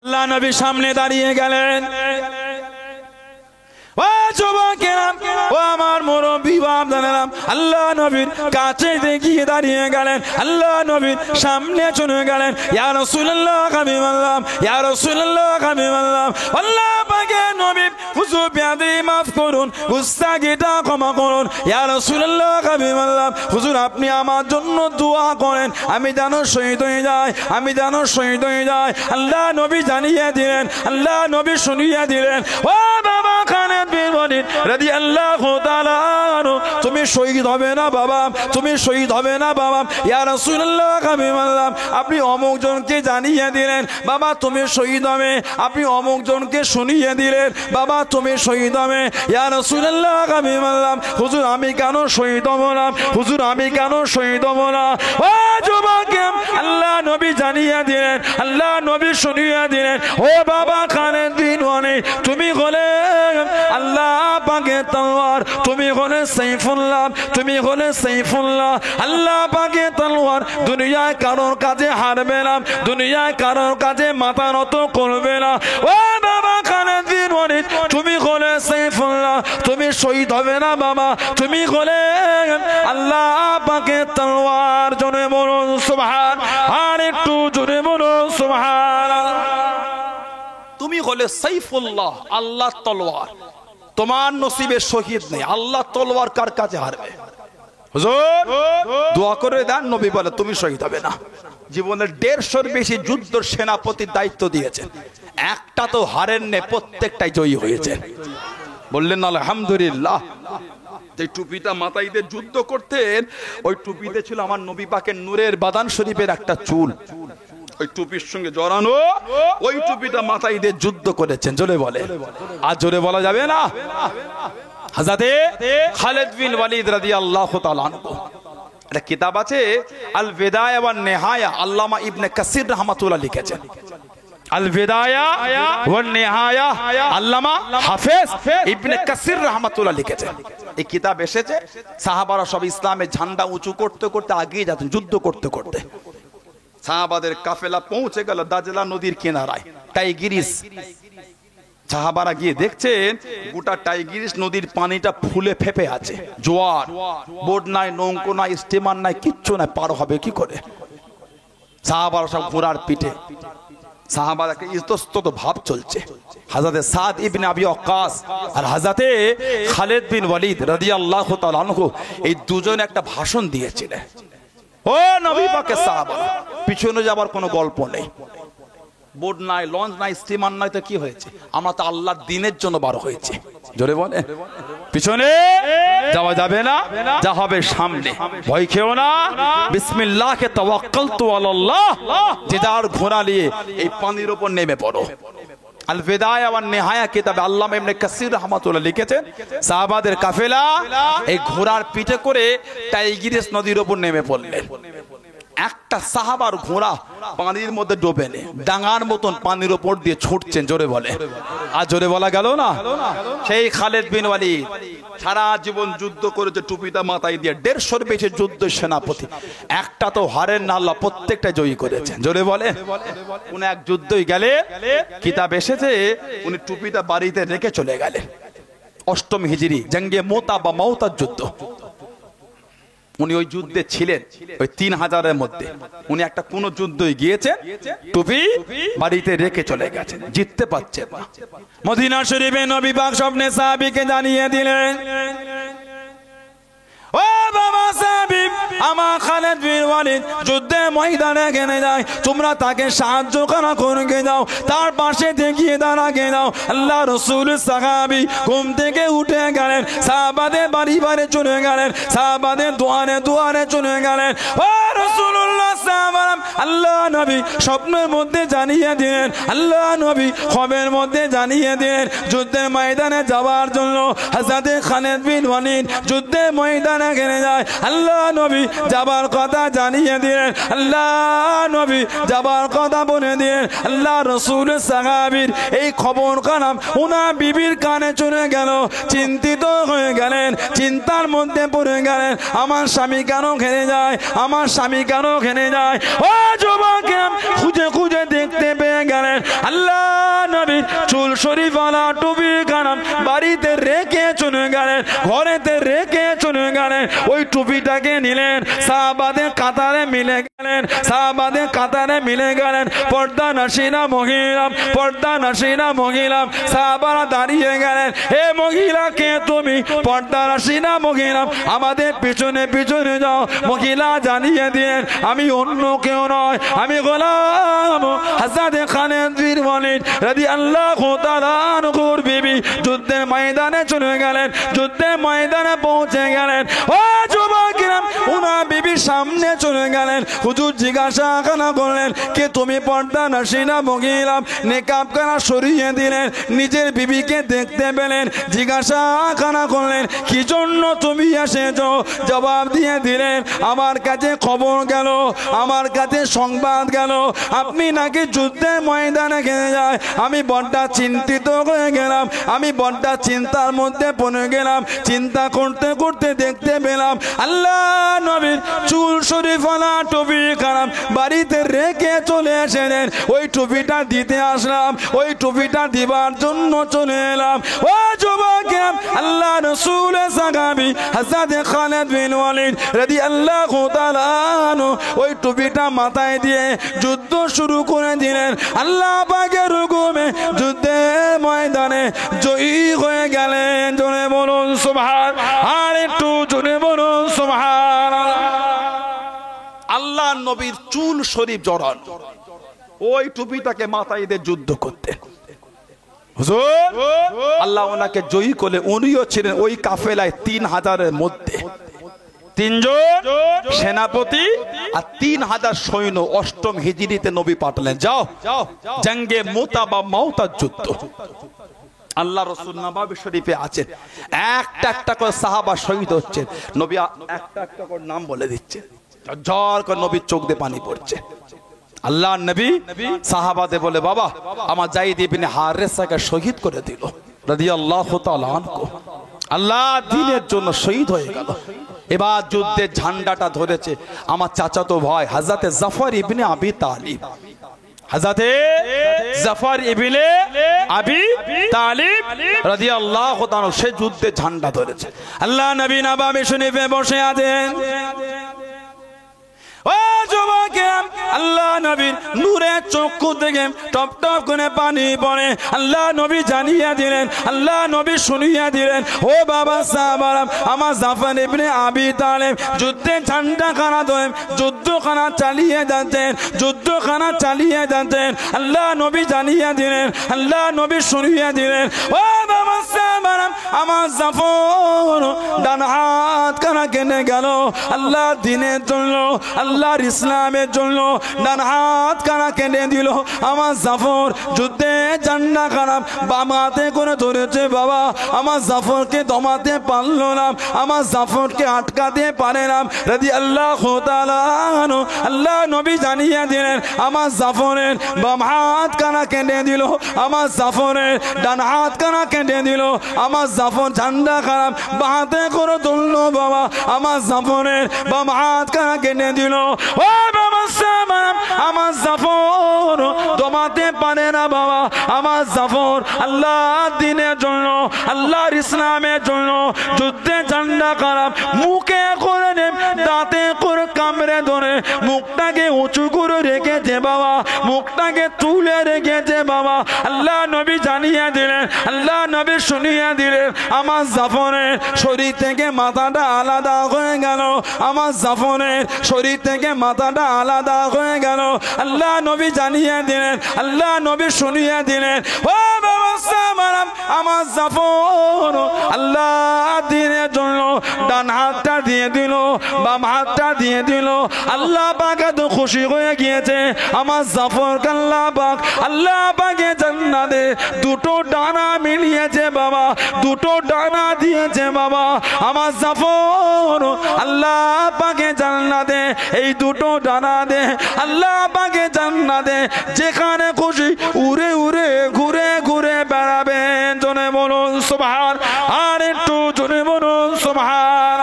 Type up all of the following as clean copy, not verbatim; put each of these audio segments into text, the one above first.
আল্লাহ নবী সামনে দাঁড়িয়ে গেলেন। ও যুবকেরা, ও আমার মুরব্বি বাপদাদারা, আল্লাহ নবীর কাছে গিয়ে দাঁড়িয়ে গেলেন। আল্লাহ নবীর সামনে চলে গেলেন। ইয়া রাসূলুল্লাহ হাবিবাল্লাহ, ইয়া রাসূলুল্লাহ হাবিবাল্লাহ, আল্লাহ পাকের নবী হুজুর বেয়াদবি মাফ করুন, গুস্তাখিটা ক্ষমা করুন। ইয়া রাসূলুল্লাহ হাবিবাল্লাহ, হুজুর আপনি আমার জন্য দোয়া করেন, আমি যেন শহীদ হয়ে যাই, আমি যেন শহীদ হয়ে যাই। আল্লাহ নবী জানিয়ে দিলেন, আল্লাহ নবী শুনিয়ে দিলেন, ও বাবা খালেদ বিন ওয়ালিদ রাদিয়াল্লাহু তাআলা আনহু, তুমি শহীদ হবে না বাবা, তুমি শহীদ হবে না বাবা। ইয়া রাসূলুল্লাহ হাবিবাল্লাহ, আপনি অমুক জনকে জানিয়ে দিলেন বাবা তুমি শহীদ হবে, আপনি অমুক জনকে শুনিয়ে দিলেন বাবা তুমি শহীদ হবে। ইয়া রাসূলুল্লাহ হাবিবাল্লাহ, হুজুর আমি কেন শহীদ হব না, হুজুর আমি কেন শহীদ হব না? ও যুবক, আল্লাহ নবী জানিয়ে দিলেন, আল্লাহ নবী শুনিয়ে দিলেন, ও বাবা খালেদ বিন ওয়ালিদ, তুমি হলে আল্লাহ পাকের তলোয়ার, তুমি হলে সাইফুল্লাহ, তুমি হলে সাইফুল্লাহ। আল্লাহ পাকের তলোয়ার দুনিয়ায় কারোর কাছে হারবে না, দুনিয়ায় কারোর কাছে মাথা নত করবে না। ও বাবা খালেদ বিন ওয়ালিদ, তুমি হলে সাইফুল্লাহ, তুমি শহীদ হবে না বাবা, তুমি হলে আল্লাহ পাকের তলোয়ার। জোরে বলুন সুবহান, আর একটু জোরে বলুন সুবহান। তুমি হলে সাইফুল্লাহ, আল্লাহর তলোয়ার, তোমার নসিবে শহীদ নেই, আল্লাহ তলোয়ার কার কাছে হারবে? হুজুর দোয়া করে দেন, নবী বলে তুমি শহীদ হবে না। জীবনের 150-র বেশি যুদ্ধ সেনাপতির দায়িত্ব দিয়েছেন, একটা তো হারেন নে, প্রত্যেকটাই জয়ী হয়েছে। বললেন আলহামদুলিল্লাহ। যে টুপিটা মাথায় দিয়ে যুদ্ধ করতেন, ওই টুপিতে ছিল আমার নবী পাকের নূরের বাদান শরীফের একটা চুল, ওই টুপির সঙ্গে জড়ানো, ওই টুপিটা মাথায় দিয়ে যুদ্ধ করেছেন। জোরে বলে, আর জোরে বলা যাবে না। হযরতে খালিদ বিন ওয়ালিদ রাদিয়াল্লাহু তাআলা আনহু, একটা কিতাব আছে আল বিদায়া ওয়ান নিহায়া, আল্লামা ইবনে কাসির রাহমাতুল্লাহ লিখেছেন। আল বিদায়া ওয়ান নিহায়া আল্লামা হাফেজ ইবনে কাসির রাহমাতুল্লাহ লিখেছেন। এই কিতাব এসেছে, সাহাবারা সব ইসলামের ঝান্ডা উঁচু করতে করতে আগিয়ে যাচ্ছেন, যুদ্ধ করতে করতে। সাহাবাদের কাফেলা পৌঁছে গেল দাজলা নদীর কিনারায়, টাইগ্রিস। সাহাবারা গিয়ে দেখছেন গোটা টাইগ্রিস নদীর পানিটা ফুলে ফেপে আছে, জোয়ার, বোট নাই, নৌকো নাই, স্টিমার নাই, কিচ্ছু নাই, পার হবে কি করে? সাহাবারা সব ঘোড়ার পিঠে, সাহাবাদেরকে ইতস্তত ভাব চলছে। হযরতে সাদ ইবনে আবি ওয়াক্কাস আর হযরতে খালিদ বিন ওয়ালিদ রাদিয়াল্লাহু তাআলা আনহু, এই দুজন একটা ভাষণ দিয়েছিলেন। ও নবী পাকের সাহাবা, পিছনে যাবার কোনো গল্প নেই, বোট নাই, লঞ্চ নাই, স্টিমার নাই, তো কি হয়েছে? আমরা তো আল্লাহর দ্বীনের জন্য বার হয়েছে। জোরে বলে, পিছনে যাওয়া যাবে না, যা হবে সামনে। ভয় খেও না, বিসমিল্লাহে তাওয়াক্কালতু আলাল্লাহ, যে যার ঘোড়া নিয়ে এই পানির উপর নেমে পড়ো। আল বিদায়া ওয়ান নিহায়া কিতাবে আল্লামা ইবনে কাসির রাহমাতুল্লাহ লিখেছেন, সাহাবাদের কাফেলা এই ঘোড়ার পিঠে করে টাইগ্রিস নদীর উপর নেমে পড়লেন। একটা সাহাবার ঘোড়া পানির মধ্যে ডোবে নে, ডাঙার মতন পানির উপর দিয়ে ছুটছেন। জোরে বলে, আর জোরে বলা গেল না। সেই খালিদ বিন ওয়ালিদ সারা জীবন যুদ্ধ করেছে টুপিটা মাথায় দিয়ে, 150-র বেশি যুদ্ধ সেনাপতি, একটা তো হারেন না, আল্লাহ প্রত্যেকটা জয়ী করেছেন। জোরে বলে, কোন এক যুদ্ধই গেলে কিতাব এসেছে উনি টুপিটা বাড়িতে রেখে চলে গেলেন। 8ম হিজরি জঙ্গে মোতা বা মওতার যুদ্ধ, উনি ওই যুদ্ধে ছিলেন। ওই 3000-এর মধ্যে উনি একটা কোন যুদ্ধই গিয়েছেন, টুপি বাড়িতে রেখে চলে গেছেন, জিততে পারছেন না। মদিনা শরীফে নবী পাক স্বপ্নে সাহাবীকে জানিয়ে দিলেন, ও বাবা সাহাবী, আমার খালিদ বিন ওয়ালিদ যুদ্ধে ময়দানে গেলে যায়, তোমরা তাকে সাহায্য করা করে যাও, তার পাশে দেখিয়ে দাঁড়াকে যাও। আল্লাহ রাসূল সাহাবী ঘুম থেকে উঠে গেলেন, সাহাবাদের বাড়ি বাড়ি চলে গেলেন, সাহাবাদের দুয়ারে দুয়ারে চলে গেলেন। ও রাসূলুল্লাহ সাহাবারা, আল্লাহ নবী স্বপ্নের মধ্যে জানিয়ে দিলেন, আল্লাহ নবী খবরের মধ্যে জানিয়ে দিলেন, যুদ্ধের ময়দানে যাওয়ার জন্য হযরতে খালিদ বিন ওয়ালিদ যুদ্ধের ময়দানে গেলে যায়। আল্লাহ নবী যাবার কথা জানিয়ে দিলেন, আল্লাহ নবী যাবার কথা বলে দিলেন। আল্লাহ রাসূল সাহাবীর এই খবর কালাম ওনার বিবির কানে চলে গেল, চিন্তিত হয়ে গেলেন, চিন্তার মধ্যে পড়ে গেলেন, আমার স্বামী কেন ঘেরে যায়, আমার স্বামী কেন ঘেরে যায়। ও যুবক, খুঁজে খুঁজে দেখতে পেয়ে গেলেন, আল্লাহ নবীর চুল শরীফওয়ালা টুপি খানা বাড়িতে রেখে চলে গেলেন, ঘরেতে রেখে চলে গেলেন। ওই টুপিটাকে নিলেন, সাহাবাদের কাতারে মিলে গেলেন, সাহাবাদের কাতারে মিলে গেলেন। পর্দা নাসিনা মহিলা, পর্দা নাসিনা মহিলা, সাহাবারা দাঁড়িয়ে গেলেন। হে মহিলা, কে তুমি? পর্দা নাসিনা মহিলা, আমাদের পিছনে পিছনে যাও। মহিলা জানিয়ে দিলেন, আমি অন্য কেউ নয়, আমি গোলাম হযরত খালিদ বিন ওয়ালিদ রাদিয়াল্লাহু তাআলা আনহুর বিবি। যুদ্ধের ময়দানে চলে গেলেন, যুদ্ধের ময়দানে পৌঁছে গেলেন। ও যুবকেরা, ওনার বিবি সামনে চলে গেলেন। হুজুর জিজ্ঞাসা করলেন, কে তুমি? পর্দা নাসিনা মহিলা। নেকাব খানা সরিয়ে দিলেন, নিজের বিবিকে দেখতে পেলেন। জিজ্ঞাসা করলেন, কি জন্য তুমি এসেছো? জবাব দিয়ে দিলেন, আমার কাছে খবর গেল, আমার কাছে সংবাদ গেল, আপনি নাকি যুদ্ধের ময়দানে গেলে যায়। আমি বড্ডা চিন্তিত হয়ে গেলাম, আমি বড্ডা চিন্তার মধ্যে পড়ে গেলাম। চিন্তা করতে করতে দেখতে পেলাম আল্লাহ নবীর চুল শরীফওয়ালা টুপি খানা বাড়িতে রেখে চলে এসেছেন। ওই টুপিটা দিতে আসলাম, ওই টুপিটা দিবার জন্য চলে এলাম। ও যুবকেরা, আল্লাহ রাসূলের সাহাবী হযরত খালিদ বিন ওয়ালিদ রাদিয়াল্লাহু তাআলা আনহু ওই টুপিটা মাথায় দিয়ে যুদ্ধ শুরু করে দিলেন। আল্লাহ পাকের হুকুমে যুদ্ধের ময়দানে জয়ী হয়ে গেলেন। জোরে বলুন সুবহান, আর একটু জোরে বলুন সুবহানাল্লাহ। আল্লাহ নবীর চুল শরীফ জড়ান, ওই টুপিটাকে মাথায় দিয়ে যুদ্ধ করতেন। হুজুর আল্লাহ ওনাকে জয়ী করলে, উনিও ছিলেন ওই কাফেলায় 3000-এর মধ্যে। 3 জন সেনাপতি আর 3000 সৈন্য। 8ম হিজরিতে নবী পাঠালেন, যাও জঙ্গে মুতা বা মাউতার যুদ্ধ। আল্লাহ রাসূল নববী শরীফে আছেন, একটা একটা করে সাহাবা শহীদ হচ্ছেন। নবী একটা একটা করে নাম বলে দিচ্ছেন, ঝড় করে নবীর চোখ দিয়ে পানি পড়ছে। আল্লাহ নবী সাহাবাদের বলে, বাবা আমার যায়েদ ইবনে হারেসাকে শহীদ করে দিল রাদিয়াল্লাহু তাআলা আনহু। আল্লাহ দ্বীনের জন্য শহীদ হয়ে গেল। এবার যুদ্ধের ঝান্ডাটা ধরেছে আমার চাচাতো ভাই হযরত জাফর ইবনে আবি তালিব। হযরত জাফর ইবনে আবি তালিব রাদিয়াল্লাহু তাআলা সে যুদ্ধে ঝান্ডা ধরেছে। আল্লাহ নবী নববী শরীফে বসে আছেন। ও যুবকেরা, আল্লাহ নবীর নূরের চক্ষু থেকে টপ টপ করে পানি পড়ে। আল্লাহ নবী জানিয়ে দিলেন, আল্লাহ নবী শুনিয়ে দিলেন, ও বাবা সাহাবারা, আমার জাফর ইবনে আবি তালিব যুদ্ধে ঝান্ডা খানা ধরে যুদ্ধখানা চালিয়ে যাচ্ছেন, যুদ্ধখানা চালিয়ে যাচ্ছেন। আল্লাহ নবী জানিয়ে দিলেন, আল্লাহ নবী শুনিয়ে দিলেন, ও বাবা সাহাবারা, আমার জাফর ডান হাত খানা কেটে গেল আল্লাহ দ্বীনের জন্য, আল্লাহর ইসলামের জন্য। ডান হাত কানা কেটে দিল আমার জাফর। যুদ্ধে ঝান্ডা খারাপ বাম হাতে করে ধরেছে। বাবা আমার জাফরকে দমাতে পারল না, আমার জাফরকে আটকাতে পারে না রাদিয়াল্লাহু তাআলা আনহু। আল্লাহ নবী জানিয়ে দিলেন, আমার জাফরের বাম হাত কানা কেটে দিল, আমার জাফরের ডান হাত কানা কেটে দিল। আমার জাফর ঝান্ডা খারাপ বাম হাতে করে ধরল। বাবা আমার জাফরের বাম হাত কানা কেটে দিল। ও বাবা সালাম, আমার জাফর দমাতে পারে না। বাবা আমার জাফর আল্লাহ দ্বীনের জন্য, আল্লাহর ইসলামের জন্য যুদ্ধে ঝান্ডা খারাপ মুখে করে নেম, দাঁতে করে কামড়ে ধরে মুখটাকে উঁচু করে রেখেছে। বাবা মুখটাকে তুলে রেখেছে। বাবা আল্লাহ নবী জানিয়ে দিলেন, আল্লাহ নবী শুনিয়ে দিলেন, আমার জাফরের শরীর থেকে মাথাটা আলাদা হয়ে গেল, আমার জাফরের শরীর থেকে মাথাটা আলাদা হয়ে গেল। আল্লাহ নবী জানিয়ে দিলেন, আল্লাহ নবী শুনিয়ে দিলেন, ও বাবা সালাম, আমার জাফর আল্লাহ দ্বীনের জন্য ডান হাতটা দিয়ে দিল, বাম হাতটা দিয়ে দিল। আল্লাহ পাক এত খুশি হয়ে গিয়েছে আমার জাফর আল্লাহ পাক, আল্লাহ পাকে জান্নাতে দুটো ডানা মিলিয়েছে। বাবা দুটো ডানা দিয়েছে। বাবা আমার জাফর আল্লাহ পাকে জান্নাতে এই দুটো ডানা দে, আল্লাহ পাকে জান্নাতে যেখানে খুশি উড়ে উড়ে ঘুরে ঘুরে বেড়াবেন। জোরে বলুন সুবহান, আর একটু জোরে বলুন সুবহান।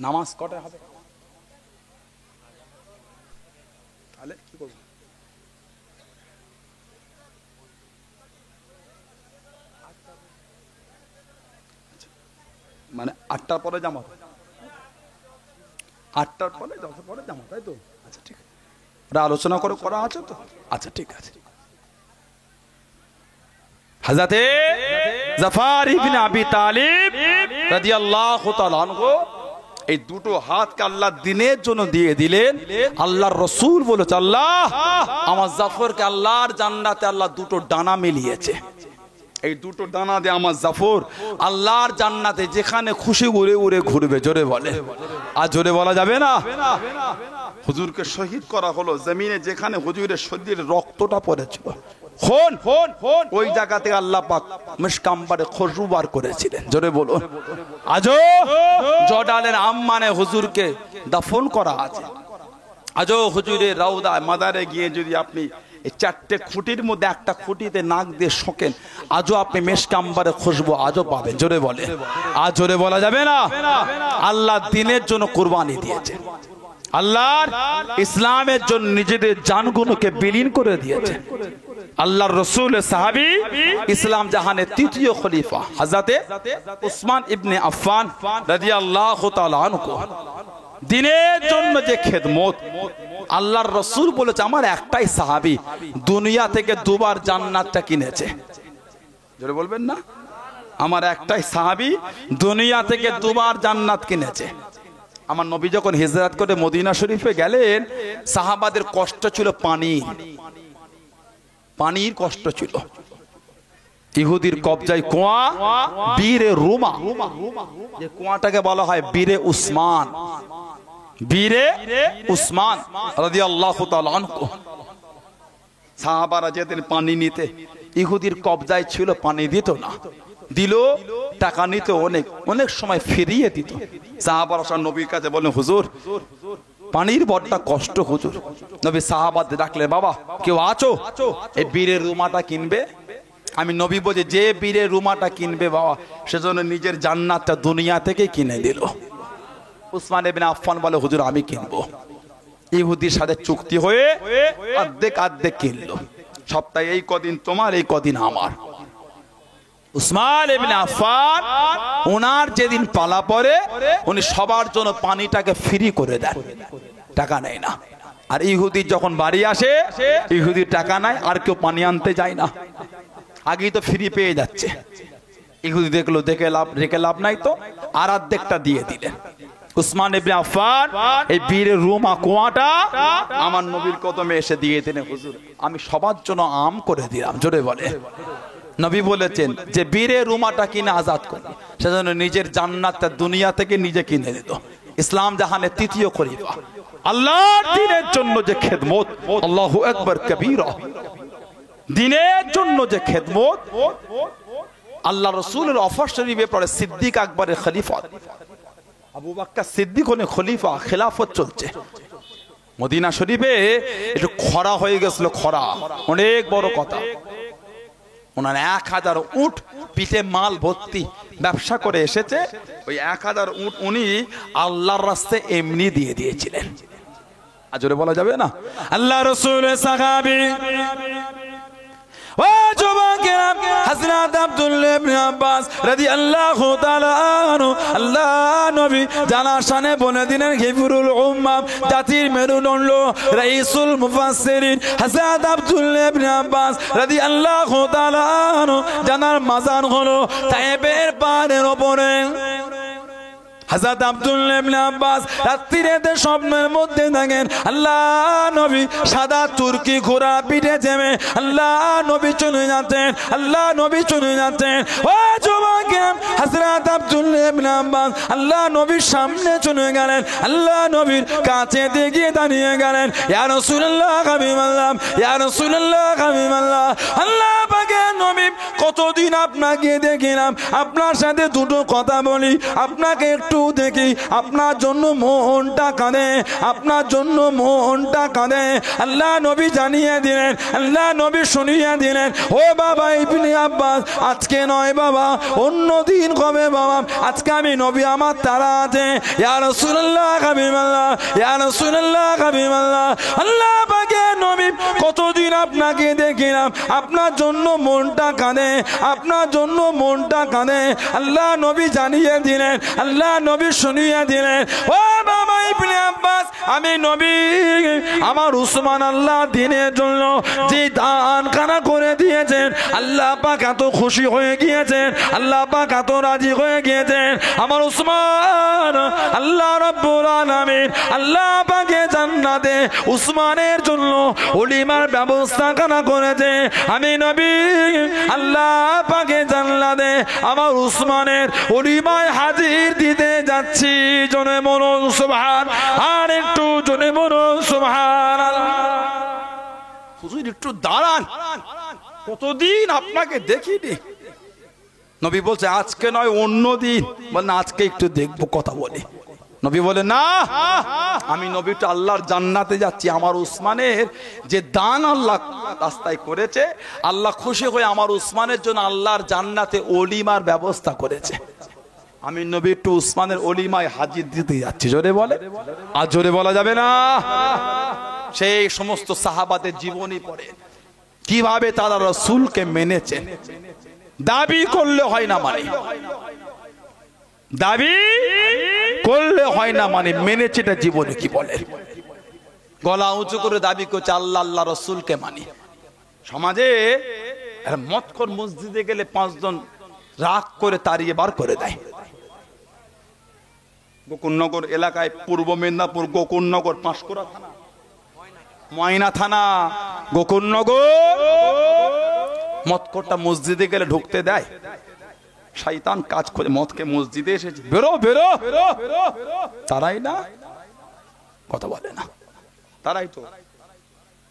নামাজ কটা হবে তাহলে কি করব মানে 8টার পরে জামাত 8টার পরে জামাত তাই তো আচ্ছা ঠিক আছে ওটা আলোচনা করে করা আছে তো আচ্ছা ঠিক আছে হযরতে জাফর ইবনে আবি তালিব রাদিয়াল্লাহু তাআলা আনহু এই দুটো হাতকে আল্লাহ দিনের জন্য দিয়ে দিলেন আল্লাহর রাসূল বলেছে আল্লাহ আমার জাফরকে আল্লাহর জান্নাতে আল্লাহ দুটো ডানা মিলিয়েছে এই দুটো ডানা দিয়ে আমার জাফর আল্লাহর জান্নাতে যেখানে খুশি উড়ে উড়ে ঘুরবে জোরে বলে আর জোরে বলা যাবে না হুজুরকে শহীদ করা হলো জমিনে যেখানে হুজুরের শরীরে রক্তটা পড়েছিল ওই জায়গা থেকে আল্লাহ পাক মিশকাম্বারে খুশবু বার করেছিলেন জোরে বলুন আজও জর্ডানের আম্মানে হুজুরকে দাফন করা আছে আজও হুজুরের রওজা মাজারে গিয়ে যদি আপনি এই চারটে খুঁটির মধ্যে একটা খুঁটিতে নাক দিয়ে শোকেন আজও আপনি মিশকাম্বারে খুশবু আজও পাবেন জোরে বলে আজ জোরে বলা যাবে না আল্লাহ দ্বীনের জন্য কুরবানি দিয়েছে আল্লাহর ইসলামের জন্য নিজেদের জানগুলোকে বিলীন করে দিয়েছে আল্লাহর রাসূল সাহাবী ইসলাম জাহানের তৃতীয় খলিফা হযরত উসমান ইবনে আফফান রাদিয়াল্লাহু তাআলা আনহু দ্বীনের জন্য যে খেদমত আল্লাহর রাসূল বলেছে আমার একটাই সাহাবী দুনিয়া থেকে দুবার জান্নাতটা কিনেছে জোরে বলবেন না আমার একটাই সাহাবী দুনিয়া থেকে দুবার জান্নাত কিনেছে আমার নবী যখন হিজরত করে মদিনা শরীফে গেলেন সাহাবাদের কষ্ট ছিল পানির কষ্ট ছিল ইহুদির কবজায় কুয়া বীরে রুমা যে কুয়াটাকে বলা হয় বীরে উসমান রাদিয়াল্লাহু তাআলা আনহু সাহাবারা যেতেন পানি নিতে ইহুদির কবজায় ছিল পানি দিত না দিল টাকা নিতে অনেক সময় ফিরিয়ে দিত সাহাবারা নবীর কাছে বলেন হুজুর পানির বড়টা কষ্ট হুজুর নবী সাহাবাদের ডাকলেন বাবা কেউ আছো এই বীরের রুমাটা কিনবে আমি নবী বলে যে বীরের রুমাটা কিনবে বাবা সেজন্য নিজের জান্নাতটা দুনিয়া থেকে কিনে দিল উসমান ইবনে আফফান বলে হুজুর আমি কিনবো ইহুদির সাথে চুক্তি হয়ে অর্ধেক কিনলো সপ্তাহে এই কদিন তোমার এই কদিন আমার উসমান ইবনে আফফান ওনার যেদিন পালা পড়ে উনি সবার জন্য পানিটাকে ফ্রি করে দেন টাকা নেয় না আর ইহুদি যখন বাড়ি আসে ইহুদির টাকা নাই আর কেউ পানি আনতে যায় না আগেই তো ফ্রি পেয়ে যাচ্ছে ইহুদি দেখলো রেখে লাভ নাই তো আর অর্ধেকটা দিয়ে দিলেন উসমান ইবনে আফফান এই বীরের রুমা কুয়াটা আমার নবীর কদমে এসে দিয়ে দিলেন হুজুর আমি সবার জন্য আম করে দিলাম জোরে বলে নবী বলেছেন যে বীরের রুমাটা কিনে আজাদ করবে সেজন্য নিজের জান্নাতটা দুনিয়া থেকে নিজে কিনে দিত ইসলাম জাহানের তৃতীয় খলিফা আল্লাহর দ্বীনের জন্য যে খেদমত আল্লাহু আকবার কবীরা দ্বীনের জন্য যে খেদমত আল্লাহ রাসূলের অফার শরীফে পড়ে সিদ্দিক আকবরের খলিফা আবু বকর সিদ্দিক হলেন খলিফা খেলাফত চলছে মদিনা শরীফে একটু খরা হয়ে গেছিল খরা অনেক বড় কথা ওনার 1000 উট পিঠে মাল ভর্তি ব্যবসা করে এসেছে ওই 1000 উট উনি আল্লাহর রাস্তায় এমনি দিয়ে দিয়েছিলেন আজরে বলা যাবে না আল্লাহ রাসূলের সাহাবী ও যুবকেরা হযরত আব্দুল্লাহ ইবনে আব্বাস রাদিয়াল্লাহু তাআলা আনহু আল্লাহ নবী জানার শানে বলে দিলেন গফুরুল উম্মাহ জাতির মেরুদণ্ড রাইসুল মুফাসসিরিন হযরত আব্দুল্লাহ ইবনে আব্বাস রাদিয়াল্লাহু তাআলা আনহু জানার মাজার হলো তায়েবের পাহাড়ের উপরে হযরত আব্দুল্লাহ ইবনে আব্বাস রাত্রিতে স্বপ্নের মধ্যে দেখেন আল্লাহ নবী সাদা তুর্কি ঘোড়া পিঠে চেপে আল্লাহ নবী চলে যাচ্ছেন, আল্লাহ নবী চলে যাচ্ছেন। ও যুবকেরা, হযরত আব্দুল্লাহ ইবনে আব্বাস আল্লাহ নবীর সামনে চলে গেলেন, আল্লাহ নবীর কাছে গিয়ে দাঁড়িয়ে গেলেন। ইয়া রাসূলুল্লাহ হাবিবাল্লাহ, ইয়া রাসূলুল্লাহ হাবিবাল্লাহ, আল্লাহ পাকের নবী কতদিন আপনাকে দেখিলাম, আপনার সাথে দুটো কথা বলি, আপনাকে একটু দেখি, আপনার জন্য মনটা কাঁদে, আপনার জন্য মনটা কাঁদে। আল্লাহ নবী জানিয়ে দিলেন, আল্লাহ নবী শুনিয়ে দিলেন, ও বাবা ইবনে আব্বাস, আজকে নয় বাবা, অন্য দিন কবে বাবা, আজকে আমি নবী আমার তারা আছে। ইয়া রাসূলুল্লাহ হাবিবাল্লাহ, ইয়া রাসূলুল্লাহ হাবিবাল্লাহ, আল্লাহ পাকের নবী কতদিন আপনাকে দেখিলাম, আপনার জন্য মনটা কাঁদে, আপনার জন্য মনটা কাঁদে। আল্লাহ নবী জানিয়ে দিলেন, আল্লাহ নবী শুনিয়ে দিলেন, ও বাবা ইবনে আব্বাস, আমি নবী আমার উসমান আল্লাহ দিনের জন্য যে দান খানা করে দিয়েছেন, আল্লাহ পাক এত খুশি হয়ে গিয়েছেন, আল্লাহ পাক এত রাজি হয়ে গিয়েছেন। আমার উসমান আল্লাহ রাব্বুল আলামিন আল্লাহ পাকে জান্নাতে উসমানের জন্য ওলিমার ব্যবস্থা খানা করেছে। আমি নবী আল্লাহ পাকে জান্নাতে আমার উসমানের ওলিমায় হাজির দিতে যাচ্ছি। জনে বলুন সুবহান, আর একটু জনে বলুন সুবহানাল্লাহ। হুজুর একটু দাঁড়ান, কতদিন আপনাকে দেখিনি। নবী বলছে আজকে নয় অন্য দিন, বলেন আজকে একটু দেখবো, কথা বলি। নবী বলে না, আমি নবীটা আল্লাহর জান্নাতে যাচ্ছি। আমার উসমানের যে দান আল্লাহ রাস্তায় করেছে, আল্লাহ খুশি হয়ে আমার উসমানের জন্য আল্লাহর জান্নাতে ওলিমার ব্যবস্থা করেছে। আমি নবী একটু উসমানের ওলিমায় হাজির দিতে যাচ্ছি। জোরে বলে, আর জোরে বলা যাবে না। সেই সমস্ত সাহাবাদের জীবনী পড়ে কিভাবে তারা রাসূলকে মেনেছেন। দাবি করলে হয় না মানে, দাবি করলে হয় না মানে, মেনেছে এটা জীবনে কি বলে। গলা উঁচু করে দাবি করছে আল্লাহ আল্লাহ রাসূলকে মানি। সমাজে মদখোর মসজিদে গেলে 5 জন রাগ করে তাড়িয়ে বার করে দেয়। গোকুলনগর এলাকায়, পূর্ব মেদিনীপুর গোকুলনগর, পাঁশকুড়া থানা, ময়না থানা, গোকুলনগর, মদখোরটা মসজিদে গেলে ঢুকতে দেয়। শয়তান কাজ করে, মদকে মসজিদে এসেছে, বেরো বেরো, তারাই না, কথা বলে না, তারাই তো।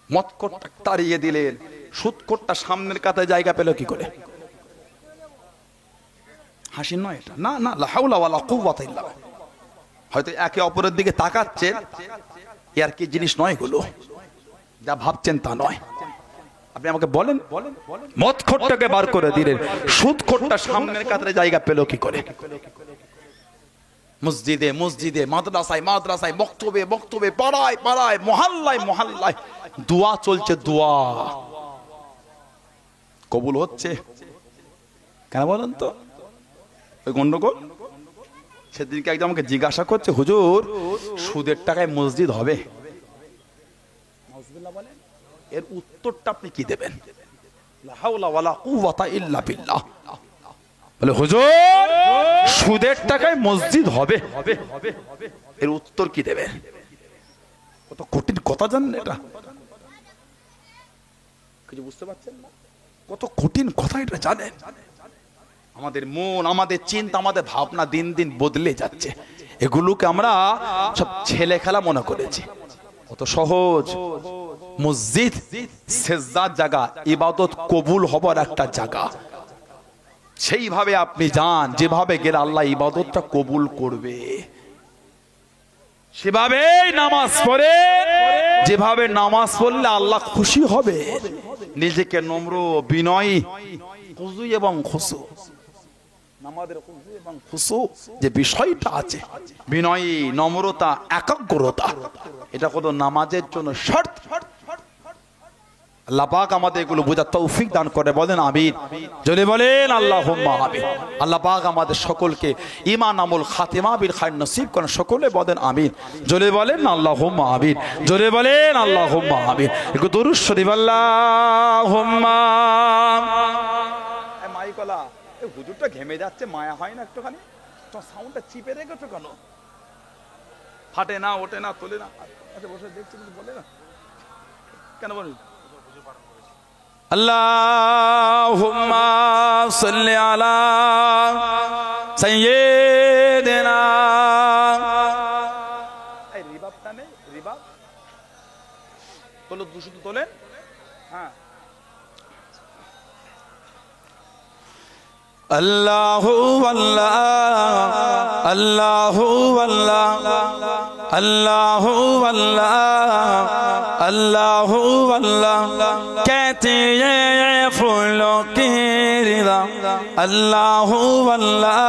মদখোরটা তাড়িয়ে দিলেন, সুদখোরটা সামনের কাতায় জায়গা পেল কি করে? হাসি নয় এটা, না না, লা হাওলা ওয়ালা কুওয়াতা ইল্লা বিল্লাহ। হয়তো একে অপরের দিকে তাকাচ্ছেন, এর কি জিনিস নয় গুলো, যা ভাবছেন তা নয়। আপনি আমাকে বলেন, মদখোরটাকে বার করে দিলেন, সুদখোরটা সামনের কাতারে জায়গা পেল কি করে? মসজিদে মসজিদে, মাদ্রাসায় মাদ্রাসায়, বক্তব্যে বক্তব্যে, পাড়ায় পাড়ায়, মহল্লায় মহল্লায় দোয়া চলছে, দোয়া কবুল হচ্ছে কেন বলেন তো? ওই গন্ডগোল। সেদিনকে একদম আমাকে জিজ্ঞাসা করছে, হুজুর সুদের টাকায় মসজিদ হবে? এর উত্তরটা আপনি কি দেবেন? লা হাওলা ওয়ালা কুওয়াতা ইল্লা বিল্লাহ। বলে হুজুর সুদের টাকায় মসজিদ হবে, এর উত্তর কি দেবেন? কত কঠিন কথা জানেন এটা? কিছু বুঝতে পারছেন না? কত কঠিন কথা এটা জানেন? আমাদের মন, আমাদের চিন্তা, আমাদের ভাবনা দিন দিন বদলে যাচ্ছে। এগুলোকে আমরা সব ছেলে খেলা মনে করেছি। কত সহজ। মসজিদ সেজদার জায়গা, ইবাদত কবুল হবার একটা জায়গা। সেইভাবে আপনি যান, যেভাবে গেলে আল্লাহ ইবাদতটা কবুল করবে। সেভাবে নামাজ পড়ে, যেভাবে নামাজ পড়লে আল্লাহ খুশি হবে। নিজেকে নম্র, বিনয়ী, খুজু এবং খুশু, আমাদের খুশু এবং খুশু যে বিষয়টা আছে, বিনয়ী, নম্রতা, একাগ্রতা, এটা কত নামাজের জন্য শর্ত। আল্লাহ পাক আমাদের এগুলো বোঝার তৌফিক দান করে, বলেন আমিন। যদি বলেন আল্লাহুম্মা আমিন। আল্লাহ পাক আমাদের সকলকে ঈমান আমল খাতিমা বিল খায়র নসিব করেন, সকলে বলেন আমিন। যদি বলেন আল্লাহুম্মা আমিন, যদি বলেন আল্লাহুম্মা আমিন। একটু দুরূদ শরীফ আল্লাহুম্মা। মাইকলা এই হুজুরটা ঘেমে যাচ্ছে, মায়া হয় না একটুখানি? সাউন্ডটা চিপে রেখেছো কেন? ফাটে না, ওঠে না, তোলে না। আচ্ছা বসে দেখছি কিন্তু বলে না কেন বলি? আল্লাহুম্মা সাল্লি আলা সাইয়্যিদিনা। এই রিবাবটা নেই, রিবাব তোলো, শুধু তোলেন। হ্যাঁ, আল্লাহু আল্লাহ, আল্লাহু আল্লাহ, अल्लाहु अल्लाह, अल्लाहु अल्लाह कहते हैं फूलों की रिदा। अल्लाहु अल्लाह,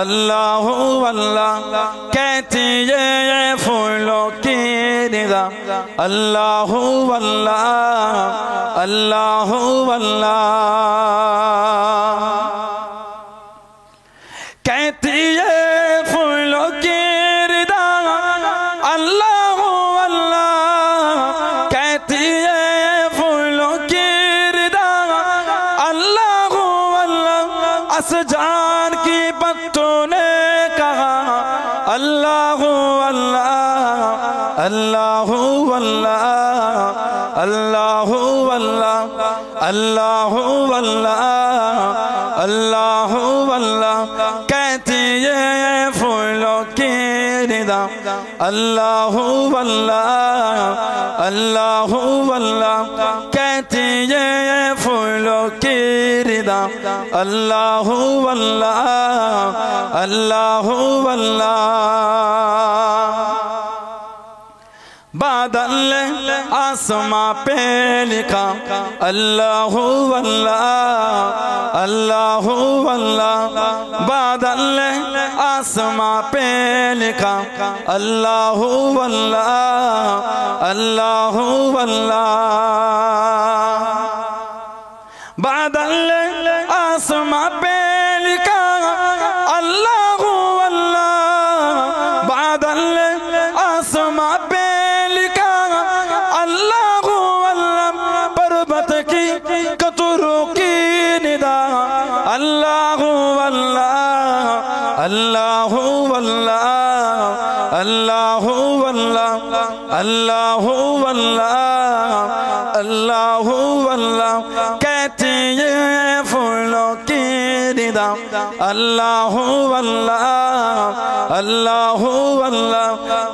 अल्लाहु अल्लाह कहते हैं फूलों की रिदा। अल्लाहु अल्लाह, अल्लाहु अल्लाह कहती है फूलों की रिदा। अल्लाह अल्लाह कहती है फूलों की रिदा। अल्लाह अल्लाह असजान की पत्तों ने कहा। अल्लाह अल्लाह, अल्लाह अल्लाह, अल्लाह अल्लाह, अल्लाह अल्लाह, अल्लाह अल्लाह कहती है फूलों की रिदा। अल्लाह अल्लाह, अल्लाह अल्लाह कहती है फूलों की रिदा। अल्लाह अल्लाह, अल्लाह अल्लाह बादल आसमां पे लिखा। अल्लाहु अल्लाह, अल्लाहु अल्लाह बादल आसमां पे लिखा। अल्लाहु अल्लाह, अल्लाहु अल्लाह बादल आसमां पे लिखा। अल्लाहु अल्लाह बादल आसमां पे लिखा। अल्लाहु अल्लाह पर्वत की कतरों की निदा। अल्लाहु अल्लाह, अल्लाहु अल्लाह, अल्लाहु अल्लाह, अल्लाहु अल्लाह, अल्लाहु अल्लाह कहती है फूलों की निदा। अल्लाहु अल्लाह, अल्लाहु अल्लाह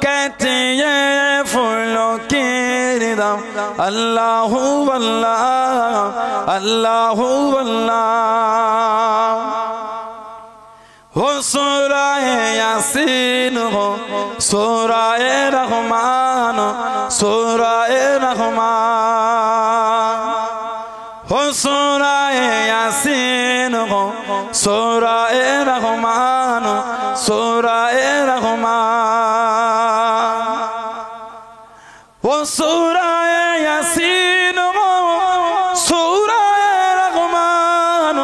कहती है फूलों की निदा। अल्लाहु अल्लाह, अल्लाहु अल्लाह हो सूराए यासीन हो, सूराए रहमान, सूराए रहमान हो सूराए यासीन हो, सूराए रहमान, सूराए रहमान हो सूराए यासीन हो, सूराए रहमान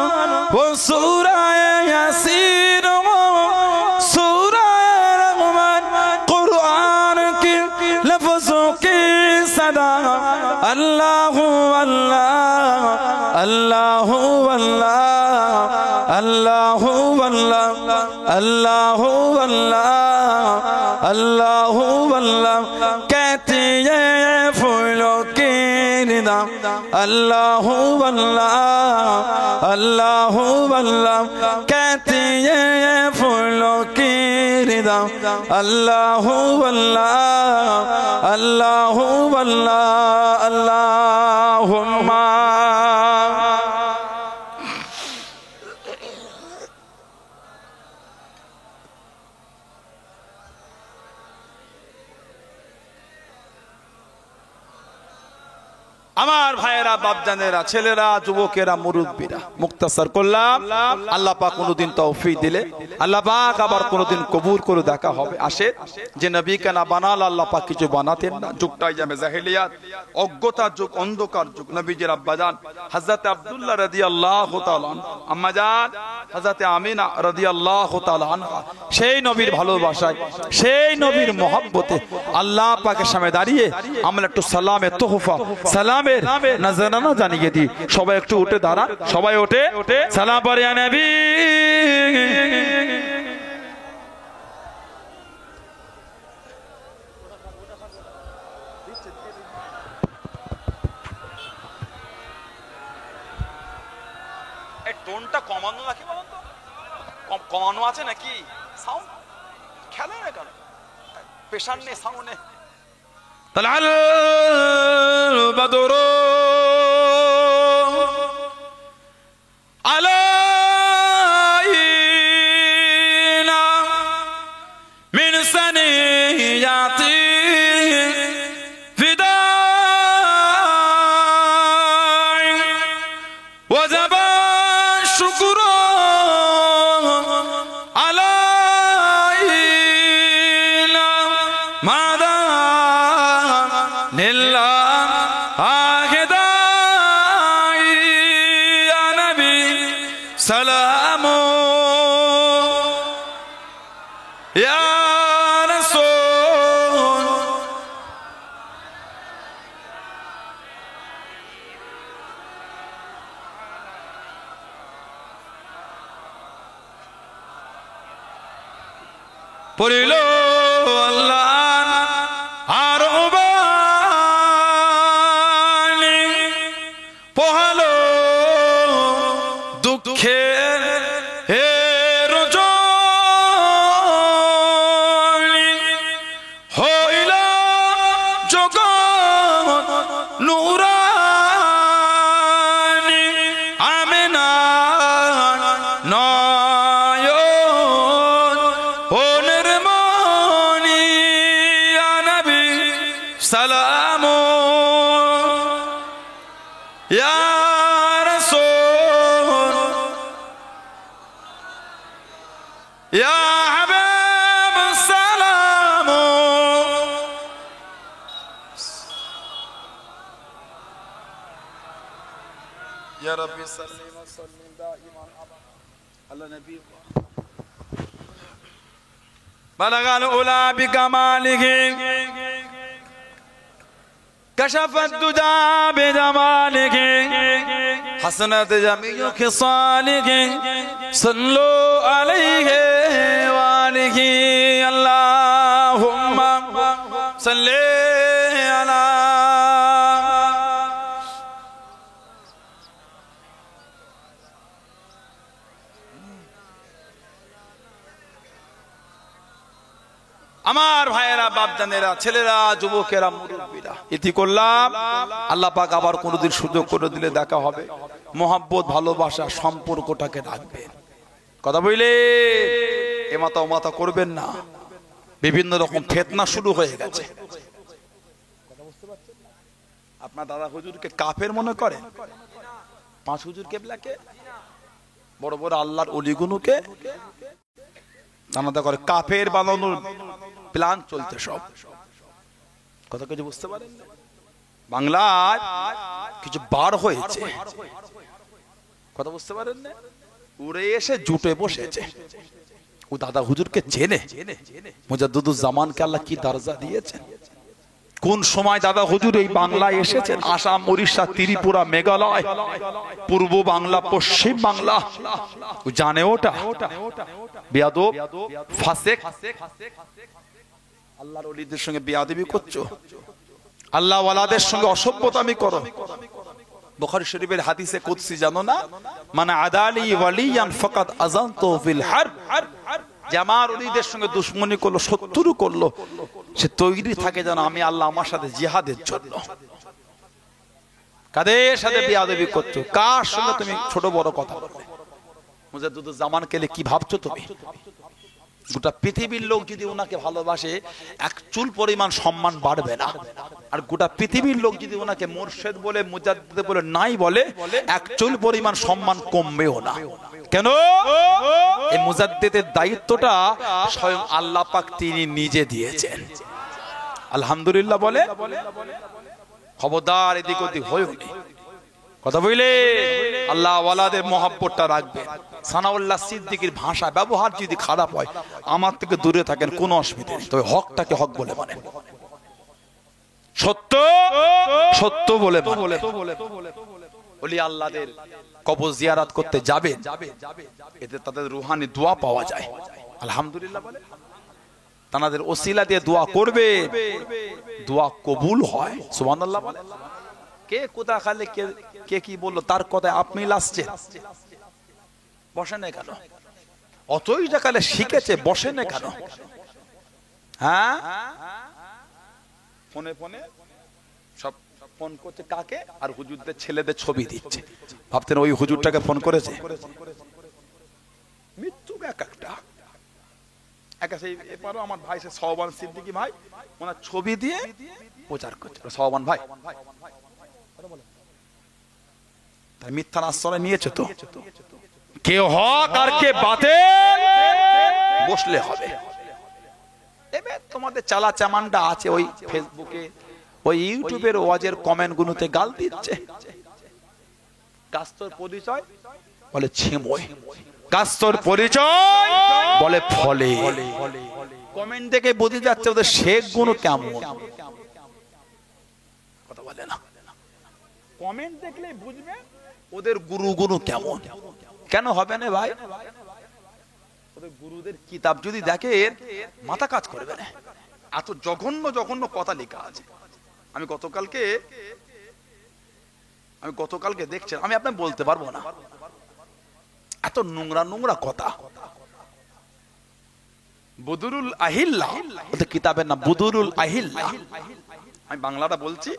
हो सूराए यासीन हो, सूराए रहमान कुरान की लफ्जों की सदा। अल्लाहु अल्लाह, अल्लाहु अल्लाह, अल्लाहु अल्लाह, अल्लाहु अल्लाह, अल्लाहु अल्लाह कहती है फूलों की निदा। अल्लाहु अल्लाह, अल्लाहु अल्लाह कहती है फूलों की निदा। अल्लाहु अल्लाह, अल्लाहु अल्लाह, अल्लाहुम्मा আমার ভাইয়েরা, বাপজানেরা, ছেলেরা, যুবকেরা, মুরব্বীরা, মুক্তাসার করলাম। আল্লাহ পাক কোনদিন তৌফিক দিলে আল্লাহ পাক আবার কোনদিন কবুল করে দেখা হবে। আসে যে নবীকে না বানাল আল্লাহ পাক কিছু বানাতেন না। যুগটাই যাবে জাহেলিয়াত, অজ্ঞতার যুগ, অন্ধকার যুগ। নবীজির আব্বাজান হযরত আব্দুল্লাহ রাদিয়াল্লাহু তাআলা আনহু, আম্মাজান হযরত আমিনা রাদিয়াল্লাহু তাআলা আনহা সেই নবীর ভালোবাসায়, সেই নবীর মহব্বতে আল্লাহ পাকের সামনে দাঁড়িয়ে আমরা একটু সালামের তোহফা, সালামের নজরানা জানিয়ে দিই। সবাই একটু উঠে দাঁড়ান, সবাই ওঠে সালাম পড়ে ইয়া নবী। টোনটা কমানো নাকি বলুন তো, কমানো আছে নাকি সাউন্ড? খেলে না কেন, প্রেশার নেই সাউন্ডে। তালাল বদর আলাইনা মিন সানিয়াতি ফিদাই ওয়াজাবা শুকর আলাইনা মাদা লিল্লাহ আহেদাই ইয়া নবী সালামু ইয়া রাসূল। পড়িল আল্লাহ আর বাণী, পোহালো দুঃখে হে রজনী, হইল জগৎ নুরানী, আমেনা নয়ন ও নির্মণি, ইয়া নবী সালামু ইয়া রাসূল ইয়া হাবিব সালামু। ইয়া রাব্বি সাল্লি ওয়া সাল্লিম দাইমান আলা নবী বালাগাল উলা বিকামালিহি كشف الدجى بجماله حسنت جميع خصاله صلوا عليه وآله اللهم صل على আমার ভাইয়েরা, বাপজানেরা, ছেলেরা, যুবকেরা, মুরব্বীরা, ইতি করলাম। আল্লাহ পাক আবার কোনোদিন সুযোগ করে দিলে দেখা হবে। মোহাব্বত, ভালোবাসা সম্পর্কটাকে রাখবেন। কথা বললে এ মাথা ও মাথা করবেন না। বিভিন্ন রকম ফিতনা শুরু হয়ে গেছে। আপনার দাদা হুজুরকে কাফের মনে করেন? পাঁচ হুজুর কেবলাকে, বড় বড় আল্লাহর অলিগুনুকে জানাতে করে কাফের বানানোর প্ল্যান চলতে সব। কথা কিছু বুঝতে পারেন? বাংলায় কিছু বার হয়েছে, কথা বুঝতে পারেন না? উড়ে এসে জুটে বসেছে। ও দাদা হুজুরকে চেনে, মুজাদ্দিদুজ্জামানকে আল্লাহ কি দরজা দিয়েছেন। কোন সময় দাদা হুজুর এই বাংলায় এসেছেন? আসাম, উড়িষ্যা, ত্রিপুরা, মেঘালয়, পূর্ব বাংলা, পশ্চিম বাংলা, জানে ওটা? বেয়াদব, ফাসেক, আল্লাহর ওলিদের সঙ্গে বেয়াদবি করছো, আল্লাহ ওয়ালাদের সঙ্গে অসভ্যতামি করো। বুখারী শরীফের হাদিসে কুদসি জানো না? মানে আদালি ওয়ালিয়ান ফাকাত আযানতু ফিল হারব, যে আমার ওলিদের সঙ্গে দুশমনি করলো, শত্রু করলো, সে তৈরি থাকে যেন আমি আল্লাহ আমার সাথে জিহাদের জন্য। কাদের সাথে বেয়াদবি করছো? কার সঙ্গে তুমি ছোট বড় কথা বলবে? মুজাদ্দিদুজ্জামানকে কি ভাবছো তুমি? গোটা পৃথিবীর লোক যদি ওনাকে ভালোবাসে, এক চুল পরিমাণ সম্মান বাড়বে না। আর গোটা পৃথিবীর লোক যদি ওনাকে মুর্শিদ বলে, মুজাদ্দিদ বলে নাই বলে, এক চুল পরিমাণ সম্মান কমবেও না। কেন? এই মুজাদ্দিদের দায়িত্বটা স্বয়ং আল্লাহ পাক তিনি নিজে দিয়েছেন। আলহামদুলিল্লাহ বলে। খবরদার এদিক ওদিক হইও নি। কথা বলে আল্লাহ ওয়ালাদের মহব্বতটা রাখবেন। সানাউল্লাহ সিদ্দিকীর ভাষা ব্যবহার যদি খারাপ হয়, আমার থেকে দূরে থাকেন, কোনো অসুবিধা নেই। তবে হকটাকে হক বলে মানেন, সত্য সত্য বলে বলি। আল্লাহদের কবর জিয়ারত করতে যাবেন, এতে তাদের রুহানি দোয়া পাওয়া যায়। আলহামদুলিল্লাহ বলে। তাদের ওসিলা দিয়ে দোয়া করবে, দোয়া কবুল হয়। সুবহানাল্লাহ বলে। কে কোথা খালে কে কি বললো তার কথায় আপনি লাসছেন? বসে না কেন? অতই জাকালে শিখেছে, বসে না কেন? হ্যাঁ, ফোনে ফোনে সব ফোন করছে কাকে? আর হুজুরদের ছেলেদের ছবি দিচ্ছে। ভাবতেন ওই হুজুরটাকে ফোন করেছে? মৃত্যু এক একটা সেই এবারও আমার ভাই সে সওবান সিদ্দিকী ভাই ওনার ছবি দিয়ে প্রচার করছে। সওবান ভাই তাই মিথ্যার আশ্রয় নিয়েছে তো। কে হক আর কে বাতিল বসলে হবে। এবার তোমাদের চালা চামানটা আছে ওই ফেসবুকে, ওই ইউটিউবের ওয়াজের কমেন্ট গুলোতে গাল দিচ্ছে। কাস্তর পরিচয় বলে ছিময়, কাস্তর পরিচয় বলে ফলে। কমেন্ট দেখে বোঝা যাচ্ছে ওদের শেখ গুণ কেমন। কথা বলে না, কমেন্ট দেখলে বুঝবে ওদের গুরু গুণ কেমন। কেন হবে না ভাই? ওদের গুরুদের কিতাব যদি দেখে মাথা কাজ করবে না। এত জঘন্য জঘন্য কথা লেখা আছে। আমি গতকালকে দেখছি, আমি আপনাকে বলতে পারবো না, এত নোংরা নোংরা কথা। বুদুরুল আহিল্লা ওদের কিতাবের নাম বুদুরুল আহিল্লা। আমি বাংলাটা বলছি।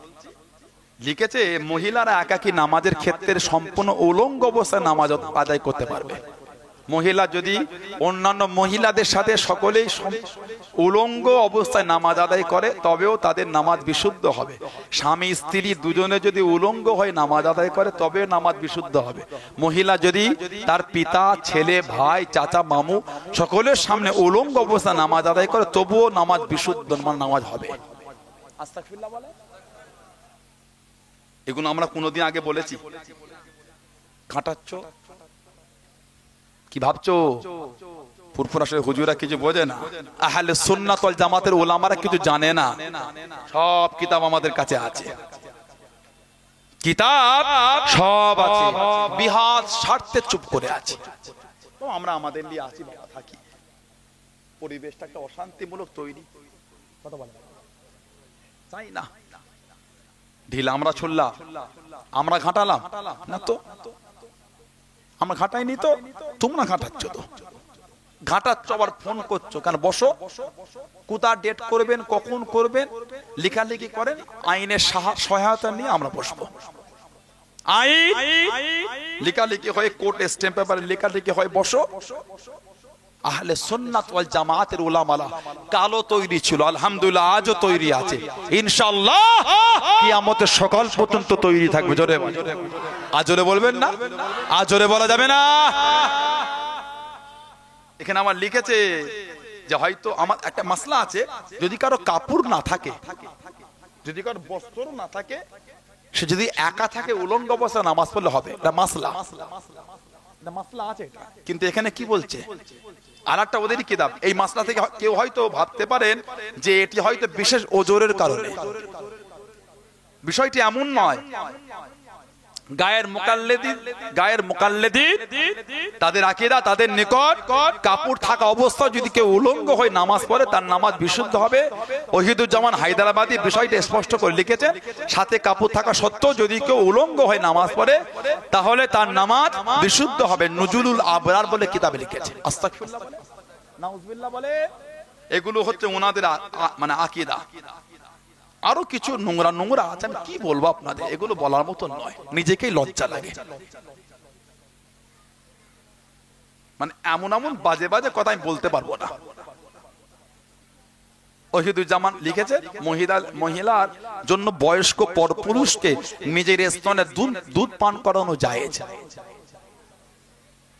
লিখেছে মহিলারা একাকী নামাজের ক্ষেত্রে সম্পূর্ণ উলঙ্গ অবস্থায় নামাজ আদায় করতে পারবে। মহিলা যদি অন্যান্য মহিলাদের সাথে সকলেই উলঙ্গ অবস্থায় নামাজ আদায় করে তবেও তাদের নামাজ বিশুদ্ধ হবে। স্বামী স্ত্রী দুজনে যদি উলঙ্গ হয়ে নামাজ আদায় করে তবেও নামাজ বিশুদ্ধ হবে। মহিলা যদি তার পিতা, ছেলে, ভাই, চাচা, মামু সকলের সামনে উলঙ্গ অবস্থায় নামাজ আদায় করে তবুও নামাজ বিশুদ্ধ নামাজ হবে। আস্তাগফিরুল্লাহ বলে। এগুলো আমরা কোনোদিন আগে বলেছি? ঘাটাচ্ছ কি ভাবছো? ফুরফুরা শরীফ হুজুরা কিছু বোঝে না, আহলে সুন্নাত ওয়াল জামাতের উলামারা কিছু জানে না। সব কিতাব আমাদের কাছে আছে, কিতাব সব আছে, বিহাত স্বার্থে চুপ করে আছে। তো আমরা আমাদের নিয়ে আছি বাবা, থাকি। পরিবেশটা একটা অশান্তিমূলক তৈরি, কথা বলে তাই না? ঢিলা আমরা ছুড়লাম, আমরা ঘাটালাম না তো, আমরা ঘাটাইনি তো, তোমরা ঘাটাচ্ছ তো। ঘাটাচ্ছ আবার ফোন করছো কেন? বসো, কোথা ডেট করবেন, কখন করবেন, লেখালেখি করেন, আইনের সহায়তা নিয়ে আমরা বসবো। আইন লেখালেখি হয়, কোর্ট স্ট্যাম্প পেপারে লেখালেখি হয়, বসো। আহলে সুন্নাত ওয়াল জামাতের উলামারা কালো তৈরি ছিল, আলহামদুলিল্লাহ আজও তৈরি আছে, ইনশাআল্লাহ কিয়ামতের সকাল পর্যন্ত তৈরি থাকবে। জোরে আজরে বলবেন না? আজরে বলা যাবে না। এখানে আমার লিখেছে যে হয়তো আমার একটা মাসলা আছে, যদি কারো কাপড় না থাকে, যদি কারো বস্ত্র না থাকে, সে যদি একা থাকে উলঙ্গ অবস্থায় নামাজ পড়লে হবে। এটা মাসলা, এটা মাসলা আছে। কিন্তু এখানে কি বলছে? আর একটা ওদেরই কিতাব। এই মাসলা থেকে কেউ হয়তো ভাবতে পারেন যে এটি হয়তো বিশেষ ওজরের কারণে। বিষয়টি এমন নয়। গায়ের মুকাল্লিদিন তাদের আকীদা, তাদের নিকট কাপড় থাকা অবস্থায় যদি কেউ উলঙ্গ হয়ে নামাজ পড়ে তার নামাজ বিশুদ্ধ হবে। ওহিদুজ্জামান হায়দারাবাদী বিষয়টি স্পষ্ট করে লিখেছেন, সাথে কাপড় থাকা সত্ত্বেও যদি কেউ উলঙ্গ হয়ে নামাজ পড়ে তাহলে তার নামাজ বিশুদ্ধ হবে। নুজুলুল আবরার বলে কিতাবে লিখেছে। আস্তাগফিরুল্লাহ বলে, নাউজুবিল্লাহ বলে। এগুলো হচ্ছে ওনাদের মানে আকীদা। আরো কিছু নোংরা নোংরা আছে, আমি কি বলবো আপনাদের, এগুলো বলার মতো নয়, নিজেকেই লজ্জা লাগে। মানে এমন এমন বাজে বাজে কথা আমি বলতে পারবো না। ওহিদুজ্জামান লিখেছে মহিলার জন্য বয়স্ক পরপুরুষকে নিজের স্তনে দুধ পান করানো জায়েজ।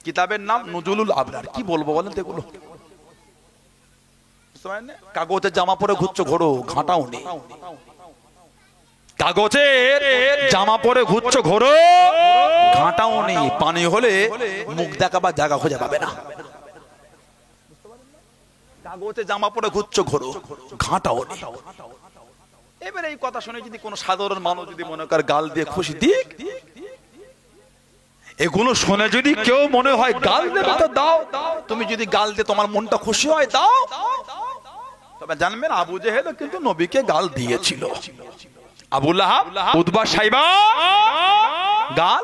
কিতাবের নাম নুজুলুল আবরার। কি বলবো বলেন তো এগুলো? কাগজের জামা পরে ঘুরছো, ঘোরো, ঘাটাও নেই। কাগজের জামা পরে ঘুরছো, ঘোরো, ঘাটাও নেই। পানি হলে মুখ দেখাবার জায়গা খুঁজে পাবে না। কাগজে জামা পরে ঘুরছো, ঘোরো, ঘাটাও নেই। এবারে এই কথা শুনে যদি কোনো সাধারণ মানুষ যদি মনে করে গাল দিয়ে খুশি দিক, এগুলো শুনে যদি কেউ মনে হয় গাল দেবে তো দাও। তুমি যদি গাল দিয়ে তোমার মনটা খুশি হয় দাও। তবে জানবেন আবু জেহেল কিন্তু নবীকে গাল দিয়েছিল। আবু লাহাব, উতবা, সাইবা গাল